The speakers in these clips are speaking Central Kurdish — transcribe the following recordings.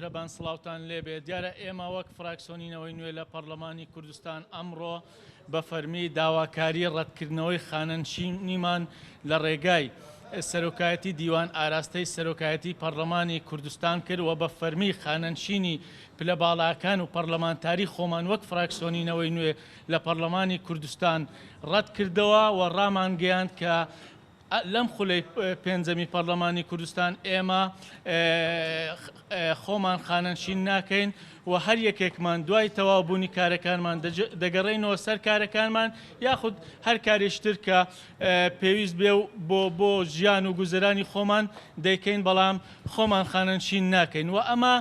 پلەبان سڵاوتان لێبێ دیارە ئێمە وەک فراکسیۆنینەوەی نوێ لە پەرلەمانی کوردستان ئەمڕۆ بە فەرمی داواکاری ڕەتکردنەوەی خانەنشینیمان لە ڕێگای سەرۆکایەتی دیوان ئاراستەی سەرۆکایەتی پەرلەمانی کوردستان کرد و بە فەرمی خانەنشینی پلە باڵاکان و پەرلەمانتاری خۆمان وەک فراکسیۆنینەوەی نوێ لە پەرلەمانی کوردستان ڕەت کردەوە و ڕامان گەیاند کە لەم خولەی پێنجەمی پەرلەمانی کوردستان ئێمە خۆمان خانەنشین ناکەین و هەر یەکێکمان دوای تەواوبوونی کارەکانمان دەگەڕێنەوە سەر کارەکانمان یاخود هەر کارێشتر کە پێویست بێ بۆ ژیان و گوزەرانی خۆمان دەیکەین بەڵام خۆمان خانەنشین ناکەین و ئەمە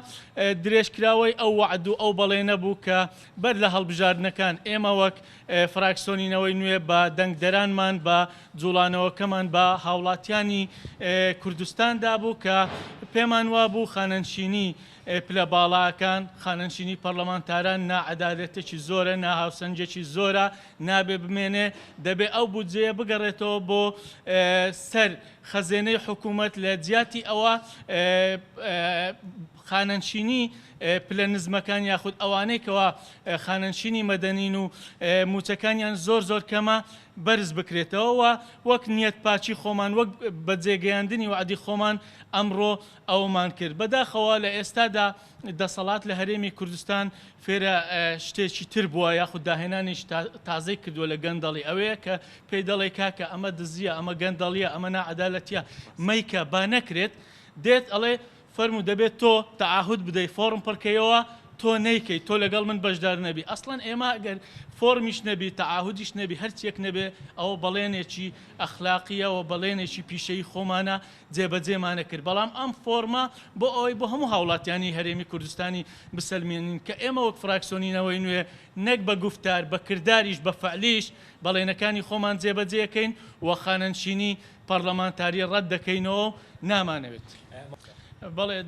درێژکراوەی ئەو وعد و ئەو بەڵێنە بوو کە بەر لە هەڵبژاردنەکان ئێمە وەک فراکسیۆنینەوەی نوێ بە دەنگدەرانمان بە جوڵانەوەکەمان بە هاوڵاتیانی کوردستاندا بوو کە پێمان وابوو خانەنشینی پلە باڵاکان خانەنشینی پەرلەمانتاران نائەدالەتێکی زۆرە ناهاوسەنجێکی زۆرە نابێ بمێنێ دەبێ ئەو بودجەیە بگەڕێتەوە بۆ سەر خەزێنەی حکوومەت لە جیاتی ئەوە خانەنشینی پلە نزمەکان یاخود ئەوانەی کەوا خانەنشینی مەدەنین و موچەکانیان زۆر کەمە بەرز بکرێتەوە وەک نیەت پاچی خۆمان وەک بە جێگەیاندنی وعدی خۆمان ئەمڕۆ ئەومان کرد بەداخەوە لە ئێستادا دەسەڵات لە هەرێمی کوردستان فێرە شتێکی تر بووە یاخود داهێنانیش تازەی کردووە لە گەندەڵی ئەوەیە کە پێی دەڵێ کاکە ئەمە دزیە ئەمە گەندەڵیە ئەمە نائەدالەتیە مەیکە با نەکرێت دێت ئەڵێ فەرموو دەبێت تۆ تەعاهود بدەیت فۆرم پڕکەیەوە تۆ نەیکەی تۆ لەگەڵ من بەشدار نەبی ئەسڵەن ئێمە ئەگەر فۆرمیش نەبی تەعاهودیش نەبی هەرچێک نەبێ ئەوە بەڵێنێکی ئەخلاقیەوە بەڵێنێکی پیشەی خۆمانە جێبەجێمانە کرد بەڵام ئەم فۆرمە بۆ ئەوەی بۆ هەموو هاوڵاتیانی هەرێمی کوردستانی بسەلمێنین کە ئێمە وەک فراکسیۆنینەوەی نوێ نەک بە گفتار بە کرداریش بە فەعلیش بەڵێنەکانی خۆمان جێبەجێەکەین و خانەنشینی پەرلەمانتاری ڕەت دەکەینەوە نامانەوێت. بەڵێ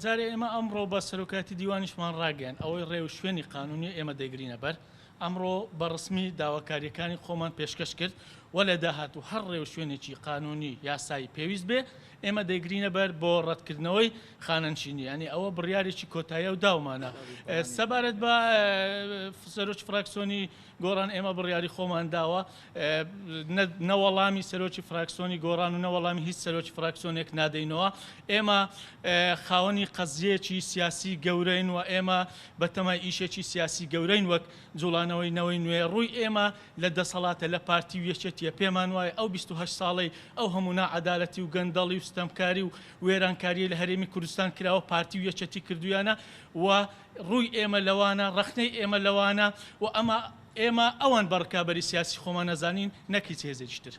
جارێ ئێمە ئەمڕۆ بە سەرۆکاتی دیوانیشمان ڕاگەیان ئەوەی ڕێو شوێنی قانونی ئێمە دەگرینە بەر ئەمڕۆ بەڕسمی داواکاریەکانی خۆمان پێشکەش کرد و لە داهاتوو هەر ڕێو شوێنێکی قانونی یاسایی پێویست بێ ئێمە دەیگرینە بەر بۆ ڕەتکردنەوەی خانەنشینی ینی ئەوە بڕیارێکی کۆتاییە و داومانە سەبارەت بە سەرۆکی فراکسیۆنی گۆڕان ئێمە بڕیاری خۆمان داوە نەوەڵامی سەرۆکی فراکسیۆنی گۆڕان و نەوەڵامی هیچ سەرۆکی فراکسیۆنێک نادەینەوە ئێمە خاوەنی قەزیەکی سیاسی گەورەین و ئێمە بەتەمای ئیشێکی سیاسی گەورەین وەک جوڵانەوەی نەوەی نوێ ڕووی ئێمە لە دەسەڵاتە لە پارتی و یەکێتیە پێمان وایە ئەو 28 ساڵەی ئەو هەموو نائەدالەتی و گەندەڵی و ستەمکاری و وێرانکاریە لە هەرێمی کوردستان کراوە پارتی و یەکێتی کردویانە و ڕووی ئێمە لەوانە ڕەخنەی ئێمە لەوانە و ئێمە ئەوان بەڕکابەری سیاسی خۆمان نەزانین نەکەی هێزێکتر.